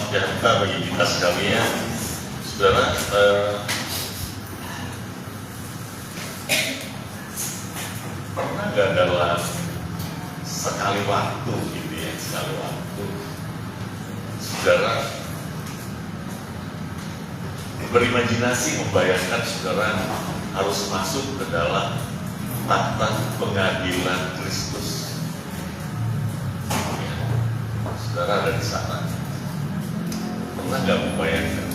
sejahtera bagi kita sekalian, saudara. Pernah nggak dalam sekali waktu gitu ya, sekali waktu, saudara berimajinasi membayangkan saudara harus masuk ke dalam takhta pengadilan Kristus. Ya, saudara ada di sana. Pernah nggak membayangkan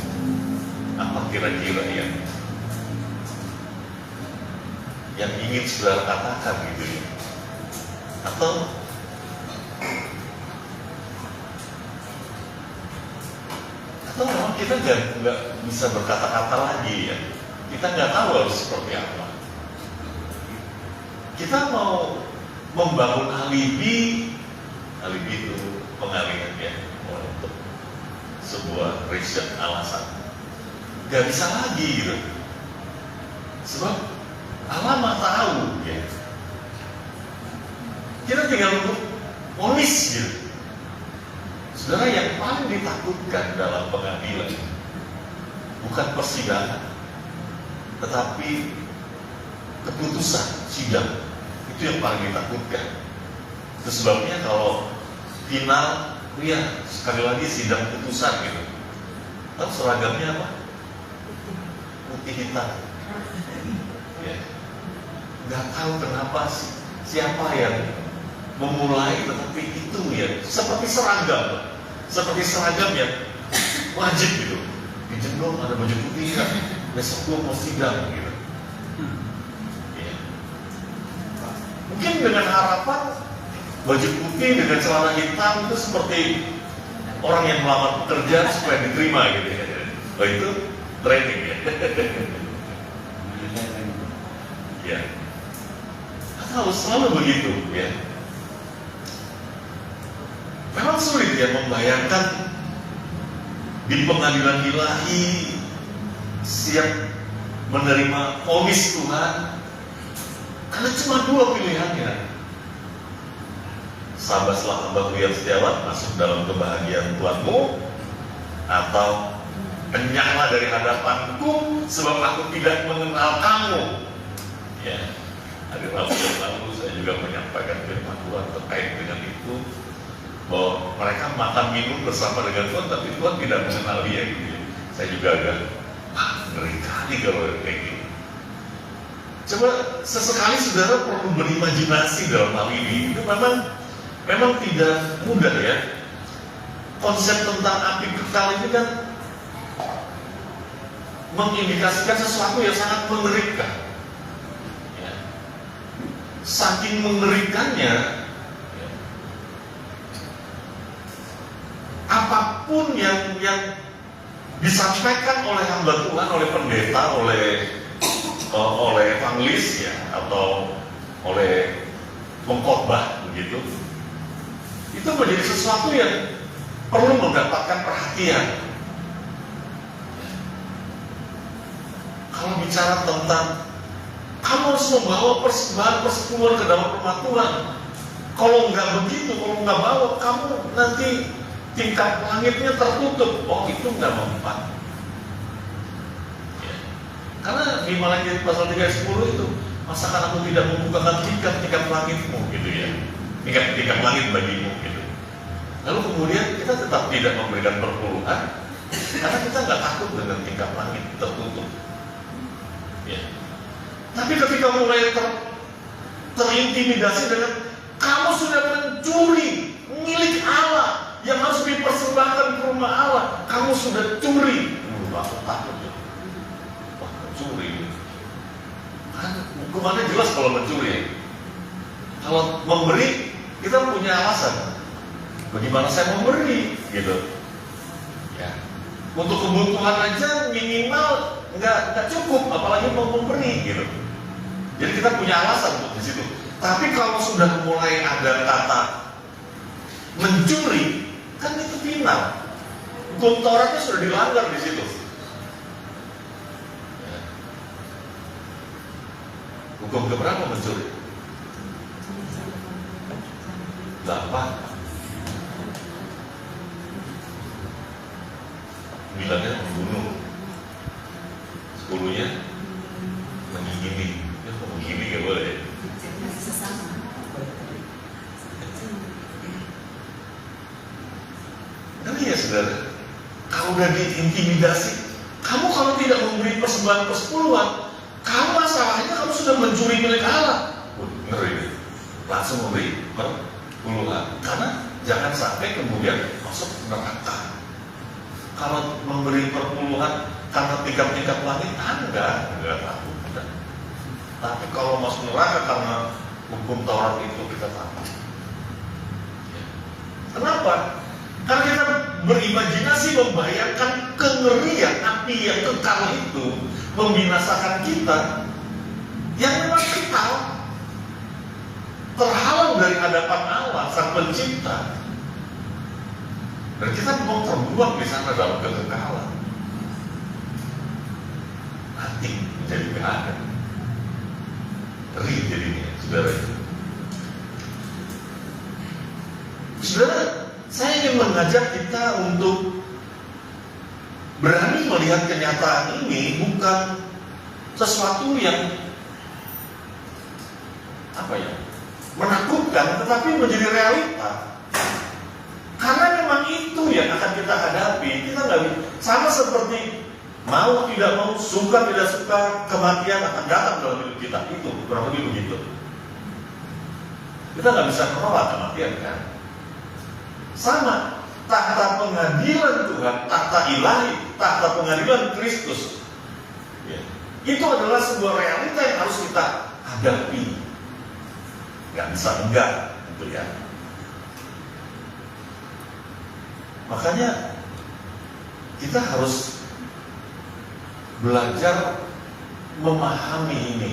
apa kira-kira yang ingin saudara katakan gitu ya? Atau memang kita nggak bisa berkata-kata lagi ya? Kita nggak tahu harus seperti apa. Kita mau membangun alibi itu pengalihan ya, untuk sebuah reason, alasan. Nggak bisa lagi gitu. Sebab Allah mah tahu ya. Kita tinggal untuk ponis gitu. Saudara, yang paling ditakutkan dalam pengadilan bukan persidangan, tetapi keputusan sidang. Itu yang paling ditakutkan. Itu sebabnya kalau final, ya sekali lagi sidang putusan gitu. Tahu seragamnya apa? Putih hitam. Ya. Nggak tahu kenapa sih siapa yang memulai, tetapi itu ya seperti seragam yang wajib gitu. Pinjam dong, ada baju putih kan, besok gua mau sidang gitu. Ya. Mungkin dengan harapan baju putih dengan celana hitam itu seperti orang yang melamar pekerjaan supaya diterima gitu ya. Oh, itu training ya. Ya. Atau selalu begitu ya. Memang sulit ya membayangkan di pengadilan ilahi siap menerima vonis Tuhan, karena cuma dua pilihannya. Sabarlah hamba-Ku yang setiawan, masuk dalam kebahagiaan Tuhanmu, atau enyahlah dari hadapanku sebab aku tidak mengenal kamu. Ya, hari Rabu yang lalu saya juga menyampaikan firman Tuhan terkait dengan itu, bahwa mereka makan minum bersama dengan Tuhan, tapi Tuhan tidak mengenal dia gitu ya. Saya juga agak ngeri kali kalau kayak gitu. Coba sesekali saudara perlu berimajinasi dalam hal ini. Itu memang tidak mudah ya. Konsep tentang api kekal ini kan mengindikasikan sesuatu yang sangat mengerikan ya. Saking mengerikannya, apapun yang disampaikan oleh hamba Tuhan, oleh pendeta, oleh evangelis ya, atau oleh pengkhotbah begitu, itu menjadi sesuatu yang perlu mendapatkan perhatian. Kalau bicara tentang kamu harus membawa persembahan persekutuan ke dalam rumah Tuhan, kalau nggak begitu, kalau nggak bawa, kamu nanti tingkat langitnya tertutup. Oh, itu nggak mempan. Ya. Karena di Matius pasal 3:10 itu, masakan aku tidak membukakan tingkat langitmu gitu ya, tingkat langit bagimu gitu. Lalu kemudian kita tetap tidak memberikan perpuluhan karena kita nggak takut dengan tingkat langit tertutup. Ya. Tapi ketika mulai terintimidasi dengan kamu sudah mencuri milik Allah yang harus dipersembahkan ke rumah Allah, kamu sudah curi. Aku takut ya. Wah, mencuri. Kan hukumannya jelas kalau mencuri. Kalau memberi, kita punya alasan. Bagaimana saya memberi, gitu. Ya. Untuk kebutuhan aja minimal nggak cukup, apalagi mau memberi, gitu. Jadi kita punya alasan untuk di situ. Tapi kalau sudah mulai ada kata mencuri, kan itu final. Hukum Tauratnya sudah dilanggar di situ. Ya. Hukum keberapa mencuri? 8. 9-nya membunuh, 10-nya menggigili. Ya, menggigili gak boleh. Tapi ya saudara, kalau udah diintimidasi, kamu kalau tidak memberi persembahan persepuluhan, kamu masalahnya kamu sudah mencuri milik Allah. Ngeri, langsung memberi perpuluhan. Karena jangan sampai kemudian masuk neraka. Kalau memberi perpuluhan karena tingkat-tingkat langit, enggak takut. Tapi kalau masuk neraka karena hukum Taurat itu kita takut. Kenapa? Karena kita berimajinasi membayangkan kengerian api yang kekal itu membinasakan kita yang memang kekal, terhalang dari hadapan Allah Sang Pencipta, dan kita mau terbuang di sana dalam kekekalan. Nanti menjadi gak ada. Ngeri jadinya, saudara itu. Saudara, saya ingin mengajak kita untuk berani melihat kenyataan ini bukan sesuatu yang menakutkan, tetapi menjadi realita. Karena memang itu yang akan kita hadapi. Kita nggak sama seperti mau tidak mau, suka tidak suka, kematian akan datang dalam hidup kita. Itu kurang lebih begitu. Kita nggak bisa menolak kematian, kan? Sama, tahta pengadilan Tuhan, tahta ilahi, tahta pengadilan Kristus, ya, itu adalah sebuah realita yang harus kita hadapi. Gak bisa enggak, gitu ya. Makanya kita harus belajar memahami ini.